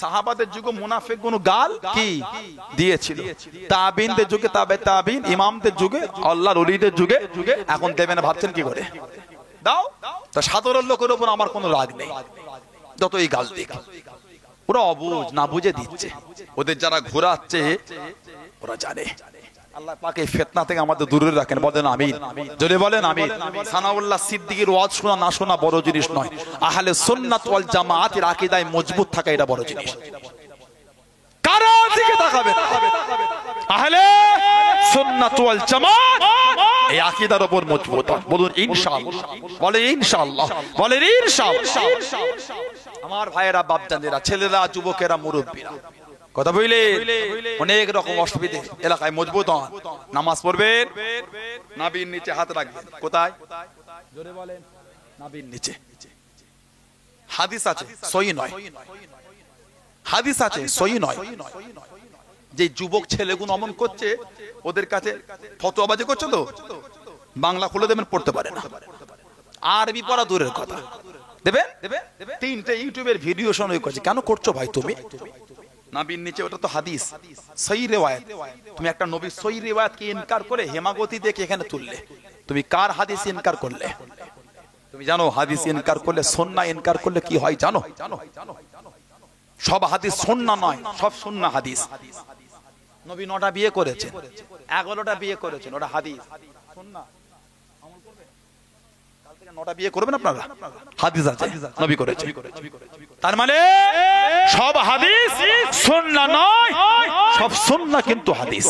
সাহাবাদের যুগে মুনাফিক কোন গাল কি দিয়েছিল, তাবিনদের যুগে তাবে তাবিন, ইমামদের যুগে, আল্লাহর ওলিদের যুগে এখন দেবে না ভাবছেন কি করে? দাও। তা সাধারণ লোকের উপর আমার কোনো রাগ নেই, যতই গাল দিক। ওরা অবুঝ, না বুঝে দিচ্ছে। ওদের যারা ঘোরাচ্ছে ওরা জানে। আল্লাহ পাক এই ফিতনা থেকে আমাদের দূরে রাখেন, বলেন আমিন। জোরে বলেন আমিন। সানাউল্লাহ সিদ্দিকীর ওয়াজ শোনা না শোনা বড় জিনিস নয়, আহলে সুন্নাত ওয়াল জামাতের আকীদায় মজবুত থাকা এটা বড় জিনিস। কারো দিকে তাকাবে না, আহলে সুন্নাত ওয়াল জামাত এই আকীদার উপর মজবুত। বলুন ইনশাআল্লাহ, বলেন ইনশাআল্লাহ, বলেন ইনশাআল্লাহ। আমার ভাইয়েরা, বাপজানেরা, ছেলেরা, যুবকেরা, মুরব্বীরা, কথা বলে অনেক রকম অসুবিধে এলাকায় মজবুত হন। নামাজ পড়বেন, নাভির নিচে হাত রাখবেন। কোথায়? জোরে বলেন। নাভির নিচে। হাদিস আছে, সহি নয়। হাদিস আছে, সহি নয়। যে যুবক ছেলেগুলো অমন করছে, ওদের কাছে ফতোয়াবাজি করছে তো, বাংলা খুলে দেবেন, পড়তে পারে না। আরবি পড়া দূরের কথা। দেবেন 3টে ইউটিউবের ভিডিও শোনাই করছে। কেন করছো ভাই তুমি? নাবির নিচে, ওটা তো হাদিস, সহি রিওয়ায়াত। তুমি একটা নবীর সহি রিওয়ায়াতকে ইনকার করে হেমাগতি দেখে এখানে তুললে, তুমি কার হাদিস ইনকার করলে? তুমি জানো হাদিস ইনকার করলে, সুন্নাহ ইনকার করলে কি হয় জানো? সব হাদিস সুন্নাহ নয়, সব সুন্নাহ হাদিস। নবী 9টা বিয়ে করেছেন, 11টা বিয়ে করেছেন, ওটা হাদিস। সুন্নাহ আমল করবেন, কাল থেকে 9টা বিয়ে করবেন আপনারা, হাদিস আছে, নবী করেছেন। তার মানে সব হাদিস সুন্নাহ নয়, সব সুন্নাহ কিন্তু হাদিস।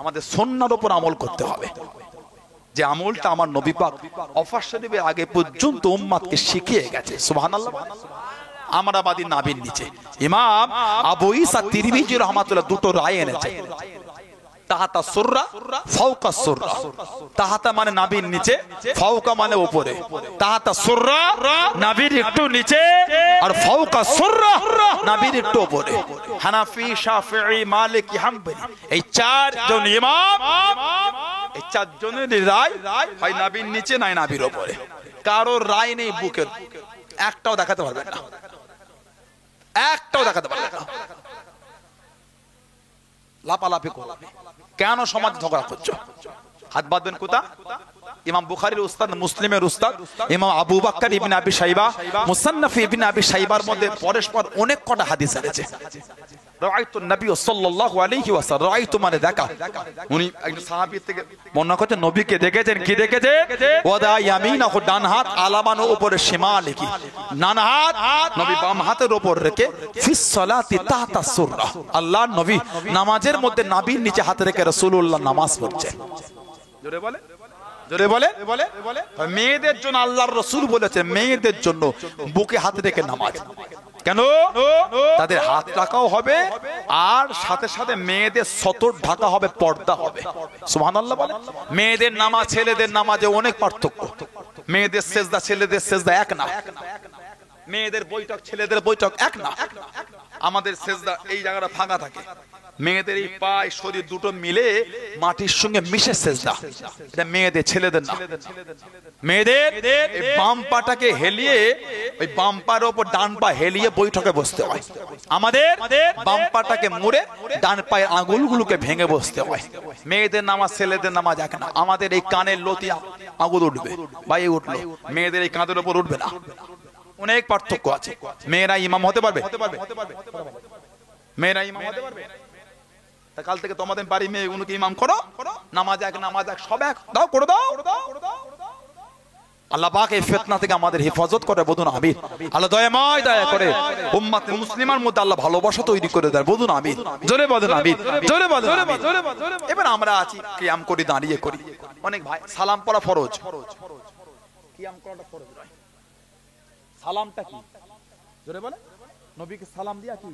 আমাদের সুন্নাহর উপর আমল করতে হবে, যে আমলটা আমার নবী পাক ওয়াফাত শরীফের আগে পর্যন্ত উম্মতকে শিখিয়ে গেছে। সুবহানাল্লাহ। আমরা বাদী নাভির নিচে। ইমাম আবু ঈসা তিরমিজি রাহমাতুল্লাহ দুটো রায় এনেছে। তাহাতা সুররা, ফাওকা সুররা। তাহাতা মানে নাভির নিচে, ফাওকা মানে উপরে। তাহাতা সুররা নাভির একটু নিচে, আর ফাওকা সুররা নাভির একটু উপরে। হানাফি, শাফিঈ, মালিকি, হাম্বলি এই চারজন ইমাম, এই চারজনের রায় হয় নাভির নিচে নাই নাভির উপরে। কারোর রায় নেই বুকের, একটাও দেখাতে পারবেন না, একটাও দেখাতে পারবেন না। লাপালাপি করবে কেন? সমাজ ঝগড়া করছো, হাত বাঁধবেন কোথা? ইমাম বুখারীর উস্তাদ, মুসলিমের উস্তাদ ইমাম আবু বকর ইবনে আবি শাইবা মুসান্নাফ ইবনে আবি শাইবার মধ্যে পরস্পর অনেক কটা হাদিস আছে। রাআইতু নবী সাল্লাল্লাহু আলাইহি ওয়াসাল্লাম, রাআইতু মানে দেখা। উনি একজন সাহাবী থেকে বর্ণনা করছেন, নবীকে দেখেছেন। কি দেখেছে? ওয়াদা ইয়ামিনাহু, ডান হাত, আলামানো উপরে শিমালিহি, ডান হাত নবী বাম হাতের উপর রেখে, ফিস সালাতি তাহতা সুররা, আল্লাহর নবী নামাজের মধ্যে নাভির নিচে হাত রেখে রাসূলুল্লাহ নামাজ পড়ছেন। জোরে বলে, জোরে বলে। মেয়েদের জন্য আল্লাহর রাসূল বলেছেন, মেয়েদের জন্য বুকে হাত রেখে নামাজ। কেন? তাদের হাত রাখাও হবে, আর সাথে সাথে মেয়েদের সতর ঢাকা হবে, পর্দা হবে। সুবহানাল্লাহ বলে। মেয়েদের নামাজ ছেলেদের নামাজে অনেক পার্থক্য। মেয়েদের সেজদা ছেলেদের সেজদা এক না, মেয়েদের বৈঠক ছেলেদের বৈঠক এক না। আমাদের সেজদা এই জায়গাটা ফাঁকা থাকে, মেয়েদের এই পায় শরীর দুটো মিলে মাটির সঙ্গে মিশে সেজদা, এটা মেয়েদের, ছেলেদের না। মেয়েদের এই বাম পাটাকে হেলিয়ে, ওই বাম পার উপর ডান পা হেলিয়ে বৈঠকে বসতে হয়। আমাদের বাম পাটাকে মুড়ে ডান পায়ের আঙুলগুলোকে ভেঙে বসতে হয়। মেয়েদের নামাজ ছেলেদের নামাজ এক না। আমাদের এই কানের লতি আঙুল উঠবে, বাই উঠলো, মেয়েদের এই কাঁধের উপর উঠবে না। অনেক পার্থক্য আছে। মেয়েরা ইমাম হতে পারবে, মেয়েরা ইমাম হতে পারবে। কাল থেকে তোমাদের বাড়ি মেয়েগুলোকে ইমাম করো, নামাজ এক, নামাজ এক, সব এক, দাও করে দাও। আল্লাহ পাক এই ফিতনা থেকে আমাদের হেফাজত করে, বলুন আমিন। আল্লাহ দয়াময় দয়া করে উম্মত মুসলিমার মধ্যে আল্লাহ ভালোবাসা তৈরি করে দেয়, বলুন আমিন। জোরে বলেন আমিন, জোরে বলেন আমিন। এবার আমরা আছি কিয়াম করি, দাঁড়িয়ে করি। অনেক ভাই সালাম পড়া ফরজ, কিয়াম করাটা ফরজ নয়। সালামটা কি? জোরে বলেন। নবীকে সালাম দিয়া কি?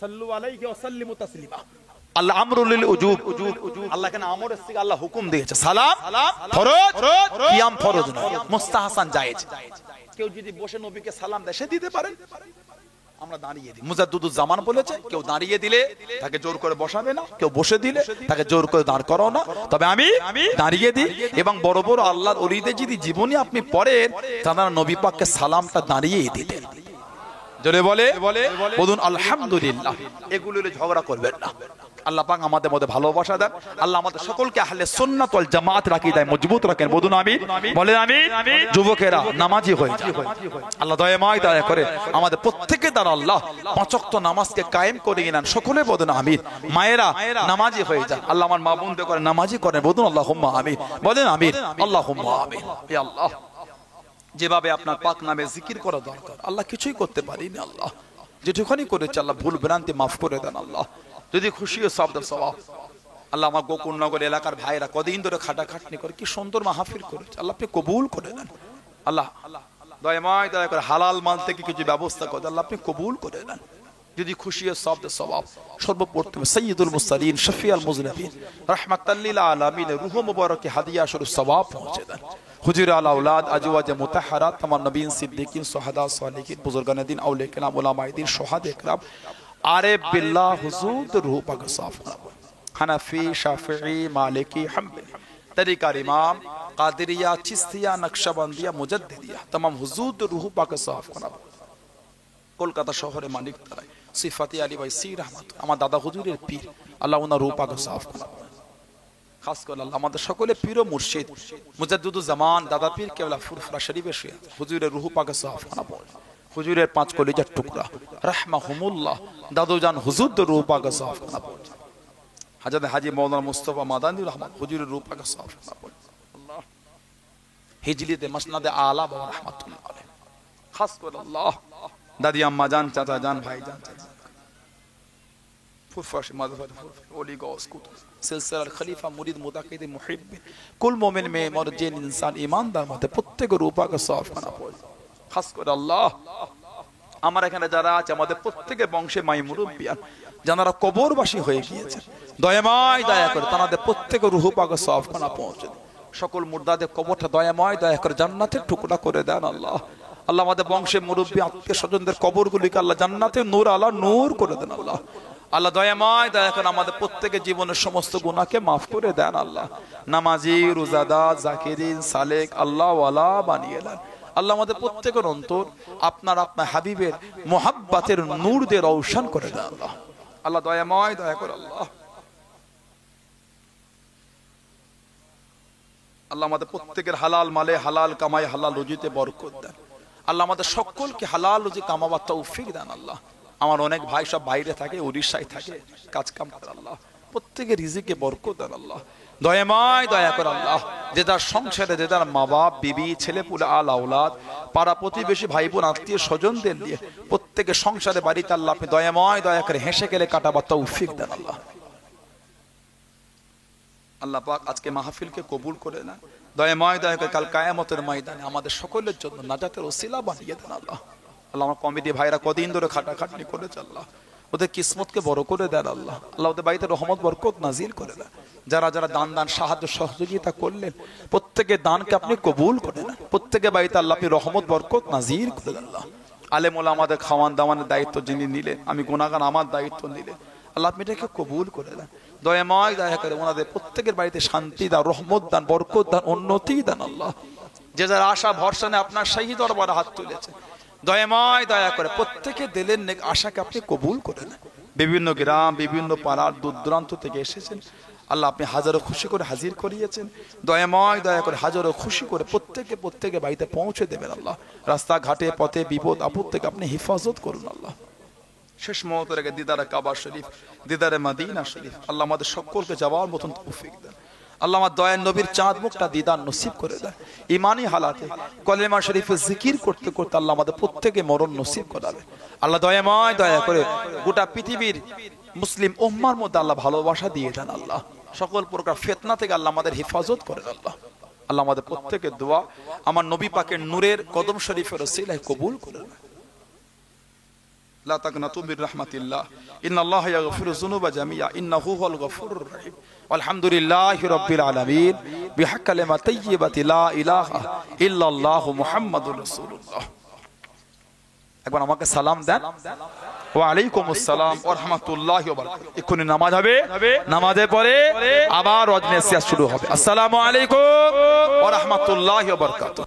সাল্লু আলাইহি ওয়া সাল্লিমু তাসলিমা। আল্লাহ আমরুল উজুব, আল্লাহ কেন আমরের থেকে আল্লাহ হুকুম দিয়েছে। সালাম ফরজ, কিয়াম ফরজ নয়, মুস্তাহসান জায়েজ। কেউ যদি বসে নবীকে সালাম দেয় সে দিতে পারে, আমরা দাঁড়িয়ে দিই। মুজাদ্দিদুজ জামান বলেছে, কেউ দাঁড়িয়ে দিলে তাকে জোর করে বসাবে না, কেউ বসে দিলে তাকে জোর করে দাঁড় করাও না। তবে আমি দাঁড়িয়ে দিই। এবং বড় বড় আল্লাহর ওলিদের যদি জীবনী আপনি পড়েন, তারা নবী পাককে সালামটা দাঁড়িয়েই দিতেন। জোরে বলে বলুন আলহামদুলিল্লাহ। এগুলো ঝগড়া করবেন না। আল্লাহ পাক আমাদের মধ্যে ভালোবাসা দেন। আল্লাহ আমাদের সকলকে আহলে সুন্নাত ওয়াল জামাত আকীদায় মজবুত রাখেন। বলুন আমিন, বলেন আমিন। যুবকেরা নামাজি হয়ে যান। আল্লাহ দয়া করে আমাদের প্রত্যেকে দ্বারা আল্লাহ 5 ওয়াক্ত নামাজকে কায়েম করে নেন। সকলে বলুন আমিন। মায়েরা নামাজি হয়ে যান। আল্লাহ আমার মা বোনদের করে নামাজি করেন। বলুন আল্লাহুম্মা আমিন, বলেন আমিন, আল্লাহুম্মা আমিন। হে আল্লাহ, যেভাবে আপনার পাক নামে জিকির করা দরকার আল্লাহ কিছুই করতে পারিনি। আল্লাহ যেটুখানি করেছে আল্লাহ ভুল ভ্রান্তি মাফ করে দেন। আল্লাহ যদি খুশি ও সওয়াব সওয়াব। আল্লাহ আমার গোকুলনগর এলাকার ভাইরা কদিন ধরে খাটাখাটনি করে কি সুন্দর মাহফিল করেছে, আল্লাহ আপনি কবুল করে নেন। আল্লাহ দয়া করে হালাল মাল থেকে কিছু ব্যবস্থা করে আল্লাহ আপনি কবুল করে নেন। যদি খুশি ও সওয়াব সওয়াব। সর্বপ্রথমে সাইয়্যিদুল মুরসালিন শফিউল মুজনিবিন রাহমাতাল লিল আলামিন রূহ মুবারকে হাদিয়া স্বরূপ সওয়াব পৌঁছে দেন। হুজুর আল আওলাদ আজওয়াজ মুতাহহারাত তামাম নবীন সিদ্দিকিন সুহাদা সালিহিন বুজুর্গানে দিন আউলিয়া কেরাম উলামায়ে দিন শুহাদা ইকরাম আরিফ বিল্লাহ হুজুর রূহ পাক সাফ করাবেন। হানাফি শাফিঈ মালিকি হাম্বলি তরিকার ইমাম কাদেরিয়া চিশতিয়া নকশবন্দিয়া মুজাদ্দিদিয়া তামাম হুজুর রূহ পাক সাফ করাবেন। কলকাতা শহরে মানিকতলায় সিফাতি আলী ভাই সি রহমত আমার দাদা হুজুরের পীর, আল্লাহ ওনার রূহ পাক সাফ করাবেন। খাস করে আল্লাহ আমাদের সকলে পীর ও মুর্শিদ মুজাদ্দিদুজ জামান দাদা পীর কেবলা ফুরফুরা শরীফে শুয়ে হুজুরের রূহ পাক সাফ করাবেন। হুজুরের 5 কলিজার টুকরা রাহমাহুমুল্লাহ দাদুজান হুজুর রূহ পাক সাফ করাবেন। হযরত হাজী মাওলানা মুস্তাফা মাদানী রহমান হুজুরের রূহ পাক সাফ করাবেন। আল্লাহ হিজলিতে মাসনাদে আলা বাবা রাহমাতুল্লাহ আলাইহি। খাস করে আল্লাহ দাদি আম্মা জান চাচা জান ভাই জান ফুরফুরা মাযহার ওলি গাউস কুতুব সিলসিলার খলিফা মুরিদ মুতাকিদ মুহিব কুল মুমিন মে মরজিন ইনসান ঈমানদার মতে প্রত্যেক রূহ পাক সাফ করাবেন। খাস করে আল্লাহ আমার এখানে যারা আছে আমাদের প্রত্যেকের বংশে মাই মুরব্বিয়ান যারা কবরবাসী হয়ে গিয়েছে দয়া করে তাদের প্রত্যেক রূহ পাক সাফ করা পৌঁছে সকল মুর্দাদের কবরটা দয়া করে জান্নাতের টুকরা করে দেন। আল্লাহ আল্লাহ আমাদের বংশে মুরব্বী আত্মীয় স্বজনদের কবরগুলিকে আল্লাহ জান্নাতের নূর আলা নূর করে দেন। আল্লাহ আল্লাহ দয়া করে আমাদের প্রত্যেকের জীবনের সমস্ত গুনাহকে মাফ করে দেন। আল্লাহ নামাজি রোজাদার জাকিরিন সালেক আল্লাহ ওয়ালা বানিয়ে দেন। আল্লাহ আমাদের প্রত্যেকের অন্তর আপনার হাবিবের মোহাব্বতের নূর দিয়ে রওশন করে দেন। আল্লাহ আল্লাহ দয়া করে আল্লাহ আল্লাহ আমাদের প্রত্যেকের হালাল মালে হালাল কামাই হালাল রুজিতে বরকত দেন। আল্লাহ আমাদের সকলকে হালাল রুজি কামাবার তৌফিক দেন। আল্লাহ আমার অনেক ভাই সব বাইরে থাকে, উড়িষ্যায় থাকে, কাজ কাম করে। আল্লাহ প্রত্যেকের রিজিকে বরকত দেন। আল্লাহ দয়া করে আল্লাহ যে যার সংসারে যে যার মা বাপ বিবি ছেলে পুলে আল আওলাদ পাড়া প্রতিবেশী ভাই বোন আত্মীয় স্বজনদের নিয়ে প্রত্যেকের সংসারে বাড়িতে আল্লাহ আপনি দয়া করে হেসে গেলে কাটাবার তৌফিক দেন। আল্লাহ আল্লাহ পাক আজকে মাহফিলকে কবুল করে না দয়া করে কাল কিয়ামতের ময়দানে আমাদের সকলের জন্য নাজাতের ওসিলা বানিয়ে দেন। আল্লাহ আল্লাহ আমার কমিটি ভাইরা কদিন ধরে খাটাখাটনি করেছে আল্লাহ ওদের কিসমতকে বড় করে দেন। আল্লাহ আল্লাহ ওদের বাড়িতে রহমত বরকত নাজিল করে দেন। যারা দান সাহায্য সহযোগিতা করলেন প্রত্যেকের দানকে আপনি কবুল করে নেন। প্রত্যেকের বাড়িতে আল্লাহ আপনি রহমত বরকত নাজিল করে দেন। আল্লাহ আলেম ওলামা আমাদের খাওয়ান দাওয়ানের দায়িত্ব যিনি নিলেন, আমি গুনাহগার আমার দায়িত্ব নিলেন, আল্লাহ আপনি এটাকে কবুল করে দেন। দয়া করে ওনাদের প্রত্যেকের বাড়িতে শান্তি দান, রহমত দান, বরকত দান, উন্নতি দান। আল্লাহ যে যারা আশা ভরসা নিয়ে আপনার শাহী দরবারে হাত তুলেছে দয়া করে প্রত্যেকে দিলেন নেক আশাকে আপনি কবুল করে নেন। বিভিন্ন গ্রাম বিভিন্ন পাড়ার দূর দূরান্ত থেকে এসেছেন আল্লাহ আপনি হাজারো খুশি করে হাজির করিয়েছেন। দয়া করে হাজারো খুশি করে প্রত্যেকে বাড়িতে পৌঁছে দেবেন। আল্লাহ রাস্তাঘাটে পথে বিপদ আপদ থেকে আপনি হেফাজত করুন। আল্লাহ শেষ মুহূর্তের আগে দিদারে কাবা শরীফ দিদারে মদিনা শরীফ আল্লাহ আমাদের সকলকে যাওয়ার মতন তৌফিক দেন। আল্লাহ আমার দয়ার নবীর চাঁদ মুখটা দিদার নসিব করে দেন। ইমানি হালাতে কলেমা শরীফে জিকির করতে করতে আল্লাহ আমাদের প্রত্যেকে মরণ নসিব করাবে। আল্লাহ দয়া করে গোটা পৃথিবীর মুসলিম উম্মার মধ্যে আল্লাহ ভালোবাসা দিয়ে দেন। আল্লাহ সকল প্রকার ফিতনা থেকে আল্লাহ আমাদের হেফাজত করেন। আল্লাহ আল্লাহ আমাদের প্রত্যেকের দোয়া আমার নবী পাকের নূরের কদম শরীফের ওসিলায় কবুল করেন। لا تقنطوا من رحمة الله إن الله يغفر الذنوب جميعا إنه هو الغفور الرحيم والحمد لله رب العالمين بحق كلمة طيبة لا إله إلا الله محمد رسول الله একবার আমাকে সালাম দেন। ওয়া আলাইকুম আসসালাম ওয়া রাহমাতুল্লাহি ওয়া বারাকাতুহু। এক্ষুনি নামাজ হবে, নামাজের পরে আবার ওয়াজ নসিহত শুরু হবে। আসসালামু আলাইকুম ওয়া রাহমাতুল্লাহি ওয়া বারাকাতুহু।